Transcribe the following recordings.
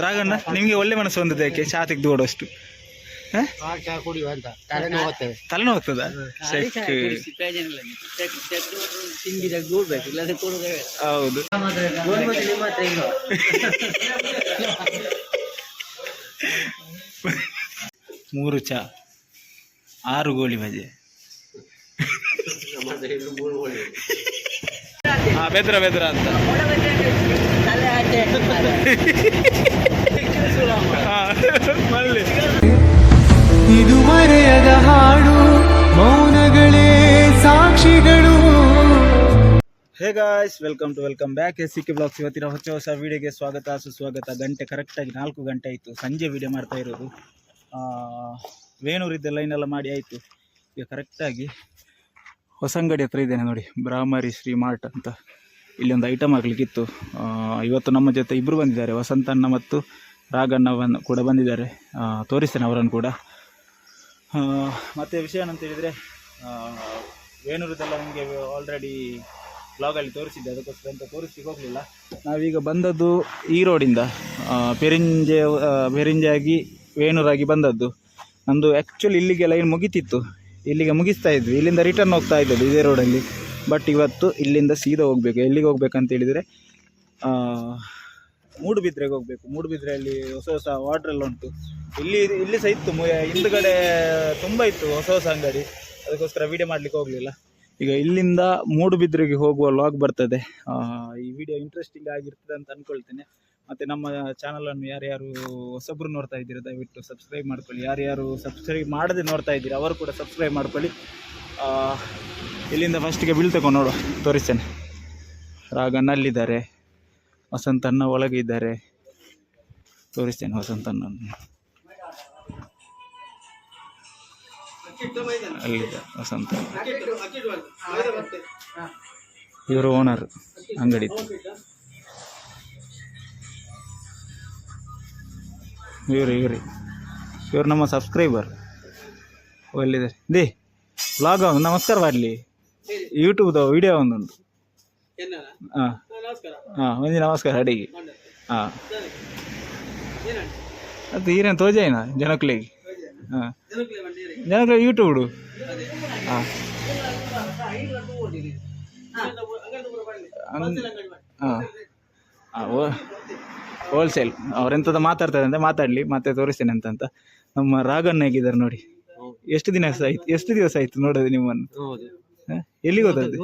ರಾಘಣ್ಣ ನಿಮಗೆ ಒಳ್ಳೆ ಮನಸ್ಸು ಬಂದದ್ದು ಯಾಕೆ ಚಾ ತೆಗೆದು ಕೊಡುವಷ್ಟು? ತಲೆನೋವಾಗ್ತದ? ಹೌದು. 3 ಚಾ 6 ಗೋಳಿ ಬಜೆ. ಬೆದ್ರ ಅಂತ ಇದು ಮರೆಯದ ಹಾಡು, ಮೌನಗಳೇ ಸಾಕ್ಷಿಗಳು. Hey guys, welcome back SCK blogs. ಇವತ್ತಿನ ಹೊಸ ವಿಡಿಯೋಗೆ ಸ್ವಾಗತ ಸುಸ್ವಾಗತ. ಗಂಟೆ ಕರೆಕ್ಟಾಗಿ 4 ಗಂಟೆ ಆಯಿತು, ಸಂಜೆ ವಿಡಿಯೋ ಮಾಡ್ತಾ ಇರೋದು. ವೇಣೂರಿದ್ದ ಲೈನೆಲ್ಲ ಮಾಡಿ ಆಯಿತು. ಈಗ ಕರೆಕ್ಟಾಗಿ ಹೊಸಂಗಡಿ ಹತ್ರ ಇದ್ದೇನೆ ನೋಡಿ, ಬ್ರಾಹ್ಮರಿ ಶ್ರೀ ಮಾರ್ಟ್ ಅಂತ. ಇಲ್ಲಿ ಒಂದು ಐಟಮ್ ಆಗಲಿಕ್ಕಿತ್ತು. ಇವತ್ತು ನಮ್ಮ ಜೊತೆ ಇಬ್ಬರು ಬಂದಿದ್ದಾರೆ, ವಸಂತಣ್ಣ ಮತ್ತು ರಾಘಣ್ಣ ಕೂಡ ಬಂದಿದ್ದಾರೆ. ತೋರಿಸ್ತೇನೆ ಅವರನ್ನು ಕೂಡ. ಮತ್ತು ವಿಷಯ ಏನಂತ ಹೇಳಿದರೆ, ವೇಣೂರದೆಲ್ಲ ನಿಮಗೆ ಆಲ್ರೆಡಿ ಬ್ಲಾಗಲ್ಲಿ ತೋರಿಸಿದ್ದೆ, ಅದಕ್ಕೋಸ್ಕರ ಅಂತ ತೋರಿಸ್ಲಿಕ್ಕೆ ಹೋಗಲಿಲ್ಲ. ನಾವೀಗ ಬಂದದ್ದು ಈ ರೋಡಿಂದ, ಪೆರಿಂಜಾಗಿ ವೇಣೂರಾಗಿ ಬಂದದ್ದು. ನಮ್ಮದು ಆ್ಯಕ್ಚುಲಿ ಇಲ್ಲಿಗೆ ಲೈನ್ ಮುಗಿತಿತ್ತು, ಇಲ್ಲಿಗೆ ಮುಗಿಸ್ತಾ ಇದ್ವಿ. ಇಲ್ಲಿಂದ ರಿಟರ್ನ್ ಹೋಗ್ತಾ ಇದ್ದದ್ದು ಇದೇ ರೋಡಲ್ಲಿ. ಬಟ್ ಇವತ್ತು ಇಲ್ಲಿಂದ ಸೀದಾ ಹೋಗಬೇಕು. ಎಲ್ಲಿಗೆ ಹೋಗ್ಬೇಕಂತ ಹೇಳಿದರೆ ಮೂಡುಬಿದ್ರೆಗೆ ಹೋಗಬೇಕು. ಮೂಡುಬಿದ್ರೆಯಲ್ಲಿ ಹೊಸ ವಾಟ್ರೆಲ್ಲ ಉಂಟು. ಇಲ್ಲಿ ಸಹ ಇತ್ತು, ಹಿಂದುಗಡೆ ತುಂಬ ಇತ್ತು ಹೊಸ ಅಂಗಡಿ. ಅದಕ್ಕೋಸ್ಕರ ವೀಡಿಯೋ ಮಾಡಲಿಕ್ಕೆ ಹೋಗಲಿಲ್ಲ. ಈಗ ಇಲ್ಲಿಂದ ಮೂಡುಬಿದ್ರೆಗೆ ಹೋಗುವ ಲಾಗ್ ಬರ್ತದೆ. ಈ ವಿಡಿಯೋ ಇಂಟ್ರೆಸ್ಟಿಂಗ್ ಆಗಿರ್ತದೆ ಅಂತ ಅಂದ್ಕೊಳ್ತೇನೆ. ಮತ್ತು ನಮ್ಮ ಚಾನಲನ್ನು ಯಾರ್ಯಾರು ಹೊಸಬ್ರು ನೋಡ್ತಾ ಇದ್ದೀರಾ ದಯವಿಟ್ಟು ಸಬ್ಸ್ಕ್ರೈಬ್ ಮಾಡ್ಕೊಳ್ಳಿ. ಯಾರ್ಯಾರು ಸಬ್ಸ್ಕ್ರೈಬ್ ಮಾಡದೆ ನೋಡ್ತಾ ಇದ್ದೀರಾ ಅವರು ಕೂಡ ಸಬ್ಸ್ಕ್ರೈಬ್ ಮಾಡ್ಕೊಳ್ಳಿ. ಇಲ್ಲಿಂದ ಫಸ್ಟಿಗೆ ಬೀಳ್ತಕೊಂಡು ನೋಡುವ, ತೋರಿಸ್ತೇನೆ. ರಾಘಣ್ಣಲ್ಲಿದ್ದಾರೆ, ವಸಂತಣ್ಣ ಒಳಗೆ ಇದ್ದಾರೆ, ತೋರಿಸ್ತೇನೆ ವಸಂತಣ್ಣನ್ನು. ಅಲ್ಲಿದ್ದ ವಸಂತ, ಇವರು ಓನರ್ ಅಂಗಡಿ. ಇವರು ನಮ್ಮ ಸಬ್ಸ್ಕ್ರೈಬರ್. ಒಳ್ಳಿದ್ದಾರೆ ದೇ ಬ್ಲಾಗ್ ಒಂದು ನಮಸ್ಕಾರ ಮಾಡಲಿ, ಯೂಟ್ಯೂಬ್ದು ವಿಡಿಯೋ ಒಂದೊಂದು. ಒಂದು ನಮಸ್ಕಾರ ಅಡಿಗೆ. ಅದು ಈರೇನು ತೋಜಾಯಿನ ಜನಕ್ಲಿಗೆ. ಜನಕ್ಲಿಗೆ ಯೂಟ್ಯೂಬ್. ಹೋಲ್ಸೇಲ್. ಅವರೆಂಥದ್ದು ಮಾತಾಡ್ತಾರೆ ಅಂತ ಮಾತಾಡಲಿ, ಮತ್ತೆ ತೋರಿಸ್ತೇನೆ ಅಂತ. ನಮ್ಮ ರಾಘಣ್ಣ ಹೇಗಿದ್ದಾರೆ ನೋಡಿ. ಎಷ್ಟು ದಿವಸ ಆಯ್ತು ನೋಡೋದು ನಿಮ್ಮನ್ನು. ಎಲ್ಲಿಗೆ ಹೋದದ್ದು?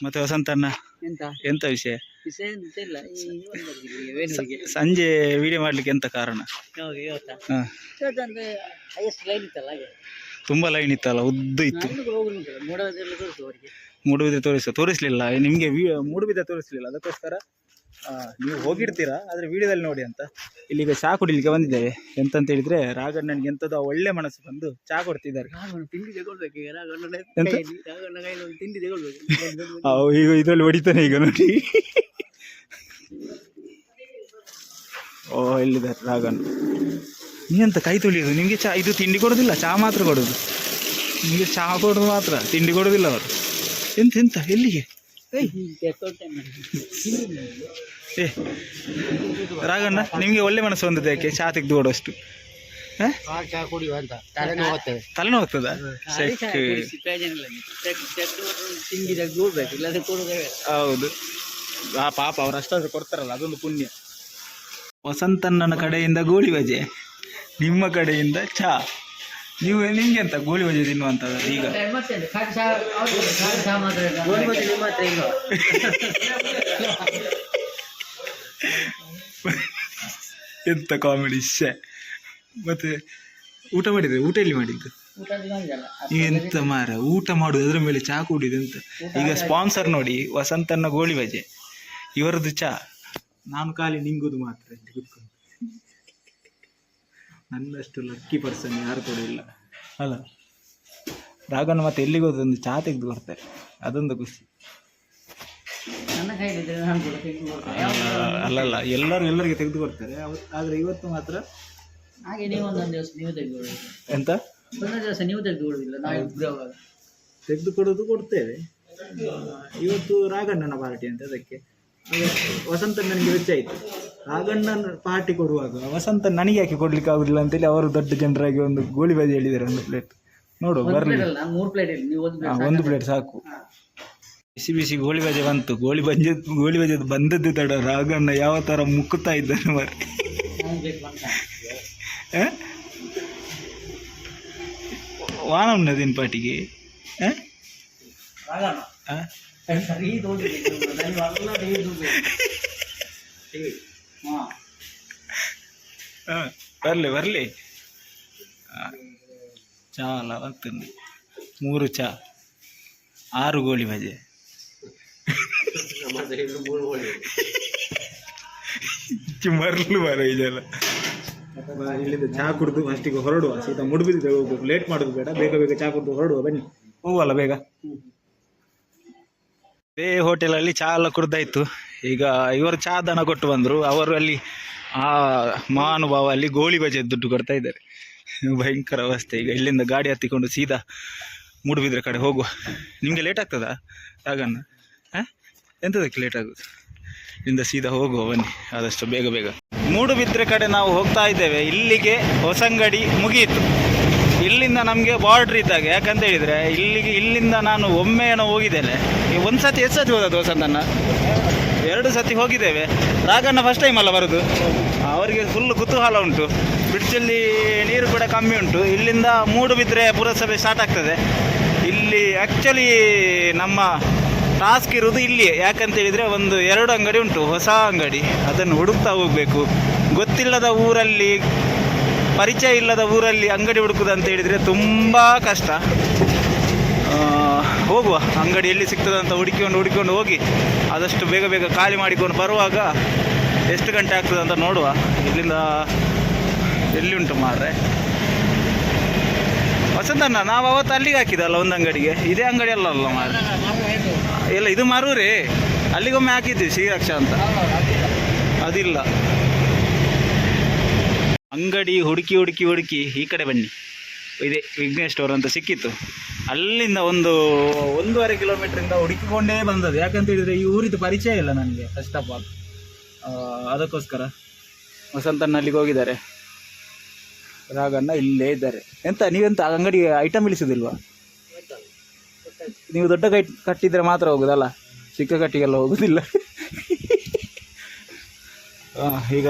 ಮತ್ತೆ ವಸಂತಣ್ಣ ಎಂತ ವಿಷಯ? ಸಂಜೆ ವಿಡಿಯೋ ಮಾಡ್ಲಿಕ್ಕೆ ಎಂತ ಕಾರಣ? ತುಂಬಾ ಲೈನ್ ಇತ್ತಲ್ಲ, ಉದ್ದ ಇತ್ತು. ಮೂಡುಬಿದ್ರೆ ತೋರಿಸ್ಲಿಲ್ಲ ನಿಮಗೆ, ಮೂಡುಬಿದ್ರೆ ತೋರಿಸ್ಲಿಲ್ಲ. ಅದಕ್ಕೋಸ್ಕರ ನೀವು ಹೋಗಿರ್ತೀರಾ, ಆದರೆ ವಿಡಿಯೋದಲ್ಲಿ ನೋಡಿ ಅಂತ. ಇಲ್ಲಿಗೆ ಚಹಾ ಕುಡಿಲಿಕ್ಕೆ ಬಂದಿದ್ದೇವೆ. ಎಂತಂತ ಹೇಳಿದ್ರೆ, ರಾಘಣ್ಣನಿಗೆ ಎಂಥದ್ದು ಒಳ್ಳೆ ಮನಸ್ಸು ಬಂದು ಚಹಾ ಕೊಡ್ತಿದ್ದಾರೆ. ಈಗ ಇದರಲ್ಲಿ ಹೊಡಿತಾನೆ ಈಗ ನೋಡಿ. ಓ ಎಲ್ಲಿದ್ದಾರೆ ರಾಘಣ್ಣ. ನೀವೆಂತ ಕೈ ತೊಳಿಯೋದು? ನಿಮಗೆ ಚಹಾ ಇದು ತಿಂಡಿ ಕೊಡೋದಿಲ್ಲ, ಚಹಾ ಮಾತ್ರ ಕೊಡೋದು. ನಿಮಗೆ ಚಹಾ ಕೊಡೋದು ಮಾತ್ರ, ತಿಂಡಿ ಕೊಡೋದಿಲ್ಲ ಅವರು. ಎಂತ ಎಲ್ಲಿಗೆ? ರಾಘಣ್ಣ ನಿಮಗೆ ಒಳ್ಳೆ ಮನಸ್ಸು ಬಂದದ್ದು ಯಾಕೆ ಚಹಾ ತೆಗೆದು ಕೊಡುವಷ್ಟು? ತಲೆನೋವಾಗ್ತದ? ಹೌದು, ಪಾಪ ಅವ್ರು ಅಷ್ಟಾದ್ರೂ ಕೊಡ್ತಾರಲ್ಲ, ಅದೊಂದು ಪುಣ್ಯ. ವಸಂತಣ್ಣನ ಕಡೆಯಿಂದ ಗೋಳಿ ಬಜೆ, ನಿಮ್ಮ ಕಡೆಯಿಂದ ಚಹಾ. ನಿಮ್ಗೆ ಅಂತ ಗೋಳಿ ಬಜೆ ತಿನ್ನುವಂಥದ್ದು ಈಗ? ಎಂತ ಕಾಮಿಡಿ ಶೇ. ಮತ್ತೆ ಊಟ ಮಾಡಿದ್ರೆ, ಊಟ ಎಲ್ಲಿ ಮಾಡಿದ್ದು? ಎಂತ ಮಾರ, ಊಟ ಮಾಡುದು ಅದರ ಮೇಲೆ ಚಹಾ ಕುಡಿದು ಅಂತ. ಈಗ ಸ್ಪಾನ್ಸರ್ ನೋಡಿ, ವಸಂತಣ್ಣ ಗೋಳಿ ಬಜೆ, ಇವರದ್ದು ಚಹಾ. ನಾನು ಖಾಲಿ ನಿಂಗುದು ಮಾತ್ರ ಇಲ್ಲಿ ಕೂತ್ಕೊಂಡು. ನನ್ನಷ್ಟು ಲಕ್ಕಿ ಪರ್ಸನ್ ಯಾರು ಕೂಡ ಇಲ್ಲ ಅಲ್ಲ. ರಾಘಣ್ಣ ಮತ್ತೆ ಎಲ್ಲಿಗೆ ಹೋದೊಂದು ಚಹಾ ತೆಗೆದು ಕೊಡ್ತಾರೆ, ಅದೊಂದು ಖುಷಿ. ಅಲ್ಲಲ್ಲ, ಎಲ್ಲರಿಗೆ ತೆಗೆದು ಕೊಡ್ತಾರೆ. ಆದರೆ ಇವತ್ತು ಮಾತ್ರ ಹಾಗೆ ನೀವು ಒಂದೊಂದು ದಿವಸ ನೀವು ತೆಗೆದುಕೊಳ್ಳಿ. ಎಂತ ಒಂದೊಂದು ದಿವಸ ನೀವು ತೆಗೆದುಕೊಳ್ಳುವುದಿಲ್ಲ, ನಾವು ಇಬ್ಬರು. ತೆಗೆದುಕೊಡೋದು ಕೊಡ್ತೇವೆ. ಇವತ್ತು ರಾಘಣ್ಣನ ಪಾರ್ಟಿ ಅಂತ ಅದಕ್ಕೆ ವಸಂತ ನನಗೆ ವೆಚ್ಚ ಆಯಿತು. ರಾಘಣ್ಣನ ಪಾರ್ಟಿ ಕೊಡುವಾಗ ವಸಂತ ನನಗೆ ಯಾಕೆ ಕೊಡ್ಲಿಕ್ಕೆ ಆಗುದಿಲ್ಲ ಅಂತೇಳಿ ಅವರು ದೊಡ್ಡ ಜನರಾಗಿ ಒಂದು ಗೋಳಿ ಬಜೆ ಹೇಳಿದ್ದಾರೆ, 1 ಪ್ಲೇಟ್ ನೋಡುವ ಬರಲಿ. 3 ಪ್ಲೇಟ್ 1 ಪ್ಲೇಟ್ ಸಾಕು. ಬಿಸಿ ಬಿಸಿ ಗೋಳಿ ಬಜೆ ಬಂತು. ಗೋಳಿ ಬಜೆ ಬಂದದ್ದು ತಡ ರಾಘಣ್ಣ ಯಾವ ತರ ಮುಕ್ಕುತ್ತಾ ಇದ್ದಾನೆ ಮರ. ವಾನಮ್ನ ದಿನ ಪಾಟಿಗೆ ಬರ್ಲಿ ಚಾ ಅಲ್ಲ ಬರ್ತೀನಿ. 3 ಚಾ 6 ಗೋಳಿ ಬಜೆ. ಮರಲು ಬರ ಇದೆಲ್ಲ. ಇಲ್ಲಿಂದ ಚಾ ಕುಡಿದು ಅಷ್ಟಿಗೆ ಹೊರಡುವ. ಸೀದಾ ಮುಡುಬಿದ್ರೆ ಹೋಗ್ಬೇಕು, ಲೇಟ್ ಮಾಡೋದು ಬೇಡ, ಬೇಗ ಚಾ ಕುಡಿದು ಹೊರಡುವ. ಬನ್ನಿ ಹೋಗುವಲ್ಲ ಬೇಗ. ಅದೇ ಹೋಟೆಲಲ್ಲಿ ಚಾ ಎಲ್ಲ ಕುಡ್ದಾಯ್ತು. ಈಗ ಇವರು ಚಾ ದನ ಕೊಟ್ಟು ಬಂದರು. ಅವರು ಅಲ್ಲಿ ಆ ಮಹಾನುಭಾವ ಅಲ್ಲಿ ಗೋಳಿ ಬಜೆ ದುಡ್ಡು ಕೊಡ್ತಾ ಇದ್ದಾರೆ. ಭಯಂಕರ ಅವಸ್ಥೆ. ಈಗ ಇಲ್ಲಿಂದ ಗಾಡಿ ಹತ್ತಿಕೊಂಡು ಸೀದಾ ಮೂಡುಬಿದ್ರೆ ಕಡೆ ಹೋಗುವ. ನಿಮಗೆ ಲೇಟ್ ಆಗ್ತದಾ ರಾಗಣ್ಣ? ಎಂಥದಕ್ಕೆ ಲೇಟ್ ಆಗೋದು? ಇಲ್ಲಿಂದ ಸೀದಾ ಹೋಗುವ ಬನ್ನಿ ಆದಷ್ಟು ಬೇಗ. ಮೂಡುಬಿದ್ರೆ ಕಡೆ ನಾವು ಹೋಗ್ತಾ ಇದ್ದೇವೆ. ಇಲ್ಲಿಗೆ ಹೊಸಂಗಡಿ ಮುಗಿಯಿತು. ಇಲ್ಲಿಂದ ನಮಗೆ ಬಾರ್ಡ್ರ್ ಇದ್ದಾಗ, ಯಾಕಂತ ಹೇಳಿದರೆ ಇಲ್ಲಿಂದ ನಾನು ಒಮ್ಮೆ ಏನೋ ಹೋಗಿದ್ದೇನೆ. ಒಂದು ಸತಿ ಎಷ್ಟು ಸತಿ ಹೋದದ್ದು ಹೊಸಂತನ? 2 ಸತಿ ಹೋಗಿದ್ದೇವೆ. ರಾಘಣ್ಣ ಫಸ್ಟ್ ಟೈಮ್ ಅಲ್ಲ ಬರೋದು. ಅವರಿಗೆ ಫುಲ್ ಕುತೂಹಲ ಉಂಟು. ಬ್ರಿಡ್ಜಲ್ಲಿ ನೀರು ಕೂಡ ಕಮ್ಮಿ ಉಂಟು. ಇಲ್ಲಿಂದ ಮೂಡುಬಿದ್ರೆ ಪುರಸಭೆ ಸ್ಟಾರ್ಟ್ ಆಗ್ತದೆ. ಇಲ್ಲಿ ಆ್ಯಕ್ಚುಲಿ ನಮ್ಮ ಟಾಸ್ಕ್ ಇರೋದು ಇಲ್ಲಿ. ಯಾಕಂತ ಹೇಳಿದರೆ ಒಂದು 2 ಅಂಗಡಿ ಉಂಟು, ಹೊಸ ಅಂಗಡಿ. ಅದನ್ನು ಹುಡುಕ್ತಾ ಹೋಗಬೇಕು. ಗೊತ್ತಿಲ್ಲದ ಊರಲ್ಲಿ, ಪರಿಚಯ ಇಲ್ಲದ ಊರಲ್ಲಿ ಅಂಗಡಿ ಹುಡುಕುದು ಅಂತ ಹೇಳಿದರೆ ತುಂಬ ಕಷ್ಟ. ಹೋಗುವ, ಅಂಗಡಿ ಎಲ್ಲಿ ಸಿಗ್ತದೆ ಅಂತ ಹುಡುಕಿಕೊಂಡು ಹೋಗಿ ಆದಷ್ಟು ಬೇಗ ಖಾಲಿ ಮಾಡಿಕೊಂಡು ಬರುವಾಗ ಎಷ್ಟು ಗಂಟೆ ಆಗ್ತದೆ ಅಂತ ನೋಡುವ. ಇಲ್ಲಿಂದ ಎಲ್ಲಿ ಉಂಟು ಮಾರ್ರೆ ವಸಂತಣ್ಣ? ನಾವು ಅವತ್ತು ಅಲ್ಲಿಗೆ ಹಾಕಿದಲ್ಲ ಒಂದು ಅಂಗಡಿಗೆ. ಇದೇ ಅಂಗಡಿ ಅಲ್ಲ ಮಾರ್ರೆ. ಇಲ್ಲ, ಇದು ಮಾರೂರೇ. ಅಲ್ಲಿಗೊಮ್ಮೆ ಹಾಕಿದ್ವಿ ಶ್ರೀರಕ್ಷಾ ಅಂತ. ಅದಿಲ್ಲ. ಅಂಗಡಿ ಹುಡುಕಿ ಈ ಕಡೆ ಬನ್ನಿ. ಇದೆ ವಿಘ್ನೇಶ್ ಸ್ಟೋರ್ ಅಂತ ಸಿಕ್ಕಿತ್ತು. ಅಲ್ಲಿಂದ 1.5 ಕಿಲೋಮೀಟ್ರಿಂದ ಹುಡುಕಿಕೊಂಡೇ ಬಂದದ್ದು. ಯಾಕಂತ ಹೇಳಿದರೆ ಈ ಊರಿದ್ದು ಪರಿಚಯ ಇಲ್ಲ ನನಗೆ ಫಸ್ಟ್ ಆಫ್ ಆಲ್. ಅದಕ್ಕೋಸ್ಕರ ವಸಂತಣ್ಣ ಅಲ್ಲಿಗೆ ಹೋಗಿದ್ದಾರೆ, ರಾಘಣ್ಣ ಇಲ್ಲೇ ಇದ್ದಾರೆ. ನೀವೆಂತ ಅಂಗಡಿಗೆ ಐಟಮ್ ಇಳಿಸೋದಿಲ್ವಾ? ನೀವು ದೊಡ್ಡ ಕಟ್ಟಿದ್ರೆ ಮಾತ್ರ ಹೋಗೋದಲ್ಲ, ಚಿಕ್ಕ ಕಟ್ಟಿಗೆಲ್ಲ ಹೋಗೋದಿಲ್ಲ. ಈಗ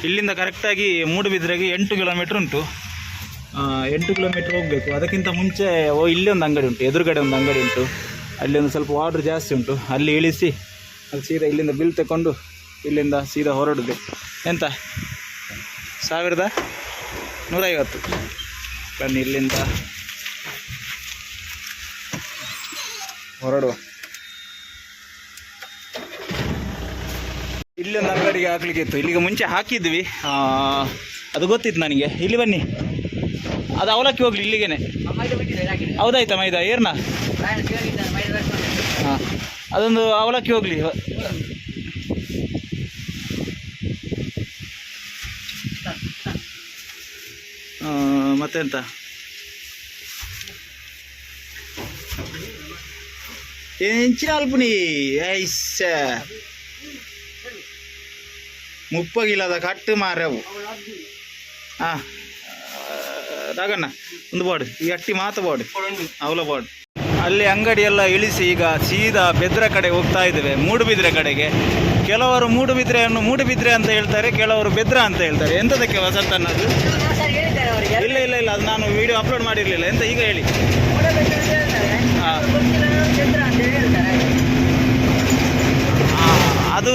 ಇಲ್ಲಿಂದ ಕರೆಕ್ಟಾಗಿ ಮೂಡುಬಿದ್ರೆಗೆ 8 ಕಿಲೋಮೀಟ್ರ್ ಉಂಟು. 8 ಕಿಲೋಮೀಟ್ರ್ ಹೋಗಬೇಕು. ಅದಕ್ಕಿಂತ ಮುಂಚೆ ಇಲ್ಲಿ ಒಂದು ಅಂಗಡಿ ಉಂಟು, ಎದುರುಗಡೆ ಒಂದು ಅಂಗಡಿ ಉಂಟು. ಅಲ್ಲಿ ಒಂದು ಸ್ವಲ್ಪ ಆರ್ಡ್ರ್ ಜಾಸ್ತಿ ಉಂಟು. ಅಲ್ಲಿ ಇಳಿಸಿ ಅಲ್ಲಿ ಸೀದಾ ಇಲ್ಲಿಂದ ಬಿಲ್ ತಗೊಂಡು ಇಲ್ಲಿಂದ ಸೀದಾ ಹೊರಡುದು. ಎಂತ 1150 ಬನ್ನಿ ಇಲ್ಲಿಂದ ಹೊರಡುವ. ಇಲ್ಲೊಂದು ಅಂಗಡಿಗೆ ಹಾಕ್ಲಿಕ್ಕೆ ಇತ್ತು. ಇಲ್ಲಿಗೆ ಮುಂಚೆ ಹಾಕಿದ್ವಿ, ಅದು ಗೊತ್ತಿತ್ತು ನನಗೆ. ಇಲ್ಲಿ ಬನ್ನಿ, ಅದು ಅವಲಕ್ಕಿ ಹೋಗ್ಲಿ ಇಲ್ಲಿಗೇನೆ. ಹೌದಾಯ್ತಾ ಮೈದಾ ಏರ್ನಾ? ಹಾಂ, ಅದೊಂದು ಅವಲಕ್ಕಿ ಹೋಗಲಿ. ಮತ್ತೆಂತ ಹೆಂಚಿನ ಅಲ್ಪನಿ ಐಸ 30 ಕಿಲೋದ ಕಟ್ಟು ಮಾರವು. ಹಾಂ ರಾಗಣ್ಣ ಒಂದು ಬೋರ್ಡ್, ಈ ಅಟ್ಟಿ ಮಾತು ಬೋರ್ಡ್, ಅವಲ ಬೋರ್ಡ್. ಅಲ್ಲಿ ಅಂಗಡಿಯೆಲ್ಲ ಇಳಿಸಿ ಈಗ ಸೀದಾ ಬೆದ್ರ ಕಡೆ ಹೋಗ್ತಾ ಇದ್ದೇವೆ, ಮೂಡುಬಿದ್ರೆ ಕಡೆಗೆ. ಕೆಲವರು ಮೂಡುಬಿದ್ರೆಯನ್ನು ಮೂಡುಬಿದ್ರೆ ಅಂತ ಹೇಳ್ತಾರೆ, ಕೆಲವರು ಬೆದ್ರ ಅಂತ ಹೇಳ್ತಾರೆ. ಎಂಥದಕ್ಕೆ ವಸಂತ ಅನ್ನೋದು? ಇಲ್ಲ ಅದು ನಾನು ವಿಡಿಯೋ ಅಪ್ಲೋಡ್ ಮಾಡಿರಲಿಲ್ಲ. ಎಂತ ಈಗ ಹೇಳಿ. ಅದು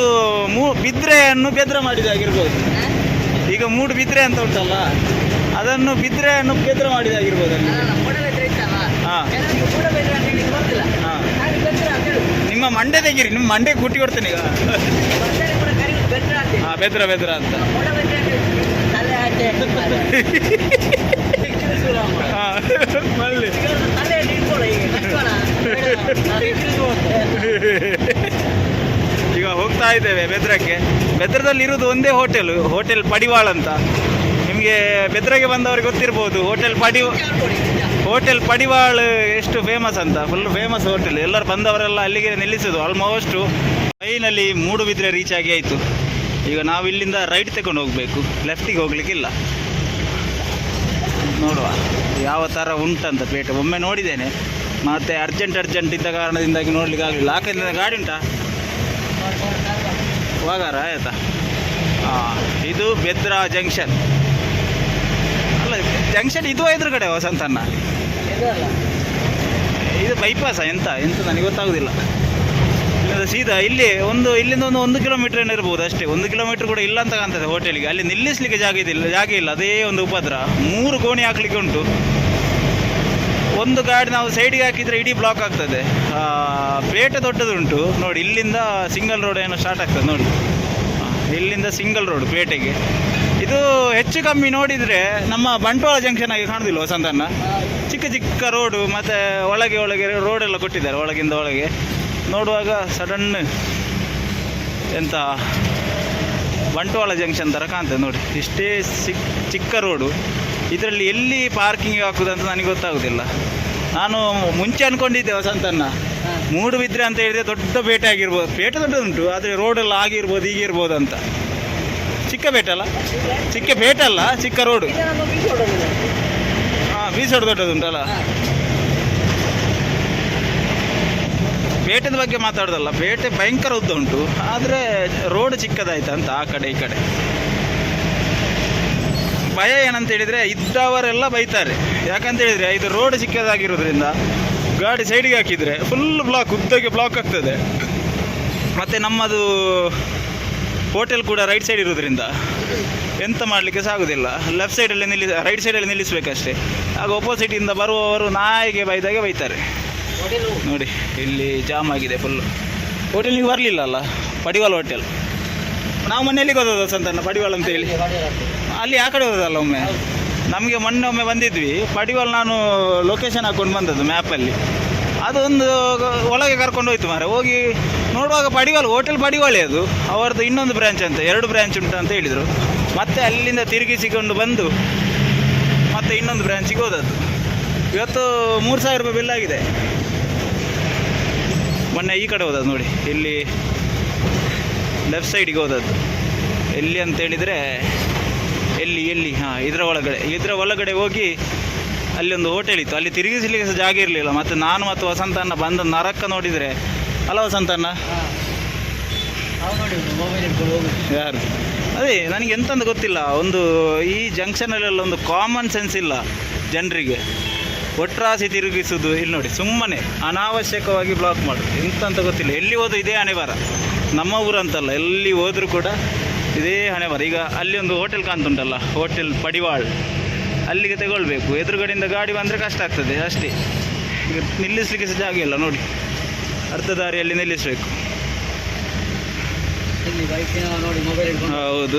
ಬಿದ್ರೆಯನ್ನು ಬೆದ್ರ ಮಾಡಿದಾಗಿರ್ಬೋದು. ಈಗ ಮೂಡುಬಿದ್ರೆ ಅಂತ ಉಂಟಲ್ಲ, ಅದನ್ನು ಬಿದ್ರೆಯನ್ನು ಬೆದ್ರ ಮಾಡಿದಾಗಿರ್ಬೋದು. ನಿಮ್ಮ ಮಂಡೆ ತೆಗೀರಿ, ನಿಮ್ಮ ಮಂಡೆ ಕುಟ್ಟಿ ಕೊಡ್ತೇನೆ ಈಗ. ಹಾಂ, ಬೆದ್ರ ಅಂತ. ಈಗ ಹೋಗ್ತಾ ಇದ್ದೇವೆ ಬೆದ್ರಕ್ಕೆ. ಬೆದ್ರದಲ್ಲಿ ಇರುವುದು ಒಂದೇ ಹೋಟೆಲ್ ಪಡಿವಾಳ್ ಅಂತ. ನಿಮಗೆ ಬೆದ್ರಗೆ ಬಂದವ್ರಿಗೆ ಗೊತ್ತಿರ್ಬೋದು. ಹೋಟೆಲ್ ಪಡಿವಾಳ್ ಎಷ್ಟು ಫೇಮಸ್ ಅಂತ, ಫುಲ್ ಫೇಮಸ್ ಹೋಟೆಲ್. ಎಲ್ಲರೂ ಬಂದವರೆಲ್ಲ ಅಲ್ಲಿಗೆ ನಿಲ್ಲಿಸೋದು. ಆಲ್ಮೋಸ್ಟು ಫೈನಲಿ ಮೂಡುಬಿದ್ರೆ ರೀಚ್ ಆಗಿ ಆಯಿತು. ಈಗ ನಾವು ಇಲ್ಲಿಂದ ರೈಟ್ ತಗೊಂಡು ಹೋಗಬೇಕು, ಲೆಫ್ಟಿಗೆ ಹೋಗ್ಲಿಕ್ಕಿಲ್ಲ. ನೋಡುವ ಯಾವ ಥರ ಉಂಟಂತ ಪೇಟೆ. ಒಮ್ಮೆ ನೋಡಿದ್ದೇನೆ, ಮತ್ತು ಅರ್ಜೆಂಟ್ ಇದ್ದ ಕಾರಣದಿಂದಾಗಿ ನೋಡ್ಲಿಕ್ಕೆ ಆಗಲಿಲ್ಲ. ಯಾಕಂದರೆ ಗಾಡಿ ಉಂಟಾ ವಾಗಾರ ಆಯ್ತಾ. ಹಾಂ, ಇದು ಬೆದ್ರಾ ಜಂಕ್ಷನ್ ಅಲ್ಲ, ಜಂಕ್ಷನ್ ಇದು ಎದುರುಗಡೆ ವಸಂತಣ್ಣ. ಇದು ಬೈಪಾಸ ಎಂತ ನನಗೆ ಗೊತ್ತಾಗೋದಿಲ್ಲ. ಇಲ್ಲಿಂದ ಸೀದಾ ಇಲ್ಲಿಂದ ಒಂದು ಕಿಲೋಮೀಟರ್ ಏನು ಇರ್ಬೋದು ಅಷ್ಟೇ. 1 ಕಿಲೋಮೀಟರ್ ಕೂಡ ಇಲ್ಲ ಅಂತ ಕಾಣ್ತದೆ ಹೋಟೆಲಿಗೆ. ಅಲ್ಲಿ ನಿಲ್ಲಿಸಲಿಕ್ಕೆ ಜಾಗ ಇಲ್ಲ, ಅದೇ ಒಂದು ಉಪದ್ರ. 3 ಕೋಣಿ ಹಾಕ್ಲಿಕ್ಕೆ ಉಂಟು. ಒಂದು ಗಾಡಿ ನಾವು ಸೈಡಿಗೆ ಹಾಕಿದರೆ ಇಡೀ ಬ್ಲಾಕ್ ಆಗ್ತದೆ. ಪೇಟೆ ದೊಡ್ಡದುಂಟು ನೋಡಿ. ಇಲ್ಲಿಂದ ಸಿಂಗಲ್ ರೋಡ್ ಏನೋ ಸ್ಟಾರ್ಟ್ ಆಗ್ತದೆ ನೋಡಿ. ಇಲ್ಲಿಂದ ಸಿಂಗಲ್ ರೋಡ್ ಪೇಟೆಗೆ. ಇದು ಹೆಚ್ಚು ಕಮ್ಮಿ ನೋಡಿದರೆ ನಮ್ಮ ಬಂಟ್ವಾಳ ಜಂಕ್ಷನ್ ಆಗಿ ಕಾಣುದಿಲ್ಲ ವಸಂತಣ್ಣ. ಚಿಕ್ಕ ರೋಡು, ಮತ್ತು ಒಳಗೆ ರೋಡೆಲ್ಲ ಕೊಟ್ಟಿದ್ದಾರೆ ಒಳಗಿಂದ ಒಳಗೆ. ನೋಡುವಾಗ ಸಡನ್ ಎಂತ ಬಂಟ್ವಾಳ ಜಂಕ್ಷನ್ ಥರ ಕಾಣ್ತದೆ ನೋಡಿ. ಇಷ್ಟೇ ಚಿಕ್ಕ ರೋಡು. ಇದರಲ್ಲಿ ಎಲ್ಲಿ ಪಾರ್ಕಿಂಗ್ ಹಾಕುದಂತ ನನಗೆ ಗೊತ್ತಾಗೋದಿಲ್ಲ. ನಾನು ಮುಂಚೆ ಅಂದ್ಕೊಂಡಿದ್ದೆ ವಸಂತಣ್ಣ, ಮೂಡುಬಿದ್ರೆ ಅಂತ ಹೇಳಿದರೆ ದೊಡ್ಡ ಪೇಟೆ ಆಗಿರ್ಬೋದು. ಪೇಟೆ ದೊಡ್ಡದುಂಟು, ಆದರೆ ರೋಡೆಲ್ಲ ಆಗಿರ್ಬೋದು ಹೀಗಿರ್ಬೋದು ಅಂತ. ಚಿಕ್ಕ ಪೇಟೆ ಅಲ್ಲ, ಚಿಕ್ಕ ರೋಡು. ಹಾಂ, ಬೀಸೋಡು ದೊಡ್ಡದುಂಟಲ್ಲ. ಪೇಟೆದ ಬಗ್ಗೆ ಮಾತಾಡೋದಲ್ಲ, ಪೇಟೆ ಭಯಂಕರ ಉದ್ದ ಉಂಟು, ಆದರೆ ರೋಡ್ ಚಿಕ್ಕದಾಯ್ತು ಅಂತ ಆ ಕಡೆ ಈ ಕಡೆ. ಭಯ ಏನಂತ ಹೇಳಿದರೆ ಇದ್ದವರೆಲ್ಲ ಬೈತಾರೆ. ಯಾಕಂತ ಹೇಳಿದರೆ ಇದು ರೋಡ್ ಚಿಕ್ಕದಾಗಿರೋದ್ರಿಂದ ಗಾಡಿ ಸೈಡಿಗೆ ಹಾಕಿದರೆ ಫುಲ್ ಉದ್ದಕ್ಕೆ ಬ್ಲಾಕ್ ಆಗ್ತದೆ. ಮತ್ತು ನಮ್ಮದು ಹೋಟೆಲ್ ಕೂಡ ರೈಟ್ ಸೈಡ್ ಇರೋದ್ರಿಂದ ಎಂತ ಮಾಡಲಿಕ್ಕೆ ಸಾಗೋದಿಲ್ಲ. ಲೆಫ್ಟ್ ಸೈಡಲ್ಲಿ ರೈಟ್ ಸೈಡಲ್ಲಿ ನಿಲ್ಲಿಸಬೇಕಷ್ಟೇ. ಆಗ ಆಪೋಸಿಟಿಂದ ಬರುವವರು ನಾಯಿಗೆ ಬೈದಾಗೆ ಬೈತಾರೆ ನೋಡಿ. ಇಲ್ಲಿ ಜಾಮ್ ಆಗಿದೆ ಫುಲ್ಲು. ಹೋಟೆಲಿಗೆ ಬರಲಿಲ್ಲ ಅಲ್ಲ, ಪಡಿವಾಲ್ ಹೋಟೆಲ್. ನಾವು ಮನೆಯಲ್ಲಿಗೆ ಹೋದದ್ದು ಸಂತಾನ ಪಡಿವಾಲ್ ಅಂತೇಳಿ. ಅಲ್ಲಿ ಆ ಕಡೆ ಹೋದಲ್ಲ ಒಮ್ಮೆ. ನಮಗೆ ಒಮ್ಮೆ ಬಂದಿದ್ವಿ ಪಡಿವಾಲ್. ನಾನು ಲೊಕೇಶನ್ ಹಾಕ್ಕೊಂಡು ಬಂದದ್ದು ಮ್ಯಾಪಲ್ಲಿ. ಅದೊಂದು ಒಳಗೆ ಕರ್ಕೊಂಡು ಹೋಯ್ತು ಮಾರೆ. ಹೋಗಿ ನೋಡುವಾಗ ಹೋಟೆಲ್ ಪಡಿವಾಳೆ ಅದು. ಅವರದ್ದು ಇನ್ನೊಂದು ಬ್ರ್ಯಾಂಚ್ ಅಂತ, 2 ಬ್ರ್ಯಾಂಚ್ ಉಂಟು ಅಂತ ಹೇಳಿದರು. ಮತ್ತೆ ಅಲ್ಲಿಂದ ತಿರುಗಿಸಿಕೊಂಡು ಬಂದು ಮತ್ತೆ ಇನ್ನೊಂದು ಬ್ರ್ಯಾಂಚಿಗೆ ಹೋದದ್ದು. ಇವತ್ತು 3,000 ರೂಪಾಯಿ ಬಿಲ್ ಆಗಿದೆ. ಮೊನ್ನೆ ಈ ಕಡೆ ಹೋದದ್ದು ನೋಡಿ, ಇಲ್ಲಿ ಲೆಫ್ಟ್ ಸೈಡಿಗೆ ಹೋದದ್ದು. ಎಲ್ಲಿ ಅಂತೇಳಿದರೆ ಎಲ್ಲಿ ಹಾಂ, ಇದರ ಒಳಗಡೆ ಹೋಗಿ ಅಲ್ಲಿ ಒಂದು ಹೋಟೆಲ್ ಇತ್ತು. ಅಲ್ಲಿ ತಿರುಗಿಸಲಿಕ್ಕೆ ಸಹ ಜಾಗ ಇರಲಿಲ್ಲ. ಮತ್ತು ನಾನು ಮತ್ತು ವಸಂತಣ್ಣ ಬಂದ ನರಕ ನೋಡಿದರೆ ಅಲ್ಲ ವಸಂತಣ್ಣ. ಯಾರು ಅದೇ ನನಗೆ ಎಂತಂದು ಗೊತ್ತಿಲ್ಲ. ಈ ಜಂಕ್ಷನಲ್ಲೆಲ್ಲ ಒಂದು ಕಾಮನ್ ಸೆನ್ಸ್ ಇಲ್ಲ ಜನರಿಗೆ. ಒಟ್ರಾಸಿ ತಿರುಗಿಸೋದು ಇಲ್ಲಿ ನೋಡಿ, ಸುಮ್ಮನೆ ಅನಾವಶ್ಯಕವಾಗಿ ಬ್ಲಾಕ್ ಮಾಡೋದು ಎಂತಂತ ಗೊತ್ತಿಲ್ಲ. ಎಲ್ಲಿ ಹೋದ್ರು ಇದೇ ಹಣೆಬರ. ನಮ್ಮ ಊರಂತಲ್ಲ, ಎಲ್ಲಿ ಹೋದರೂ ಕೂಡ ಇದೇ ಹಣೆಬರ. ಈಗ ಅಲ್ಲಿ ಒಂದು ಹೋಟೆಲ್ ಕಾಣ್ತುಂಟಲ್ಲ, ಹೋಟೆಲ್ ಪಡಿವಾಳ್, ಅಲ್ಲಿಗೆ ತಗೊಳ್ಬೇಕು. ಎದುರುಗಡೆಯಿಂದ ಗಾಡಿ ಬಂದರೆ ಕಷ್ಟ ಆಗ್ತದೆ ಅಷ್ಟೇ. ಈಗ ನಿಲ್ಲಿಸಲಿಕ್ಕೆ ಸಹ ಜಾಗ ಇಲ್ಲ ನೋಡಿ, ಅರ್ಧ ದಾರಿಯಲ್ಲಿ ನಿಲ್ಲಿಸಬೇಕು. ಹೌದು,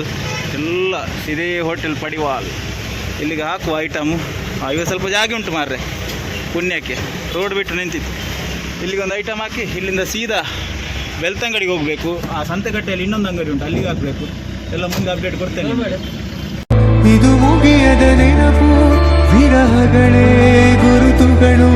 ಎಲ್ಲ ಇದೇ ಹೋಟೆಲ್ ಪಡಿವಾಲ್. ಇಲ್ಲಿಗೆ ಹಾಕುವ ಐಟಮು. ಈಗ ಸ್ವಲ್ಪ ಜಾಗ ಉಂಟು ಮಾರ್ರೆ ಪುಣ್ಯಕ್ಕೆ. ರೋಡ್ ಬಿಟ್ಟು ನಿಂತಿತ್ತು. ಇಲ್ಲಿಗೊಂದು ಐಟಮ್ ಹಾಕಿ ಇಲ್ಲಿಂದ ಸೀದಾ ಬೆಳ್ತಂಗಡಿಗೆ ಹೋಗಬೇಕು. ಆ ಸಂತೆಗಟ್ಟೆಯಲ್ಲಿ ಇನ್ನೊಂದು ಅಂಗಡಿ ಉಂಟು, ಅಲ್ಲಿಗೆ ಹಾಕಬೇಕು. ಎಲ್ಲ ಮುಂದೆ ಅಪ್ಡೇಟ್ ಕೊಡ್ತೇನೆ. ಇದು ಮುಗಿಯದ ನೆನಪು, ವಿರಹಗಳೇ ಗುರುತುಗಳು.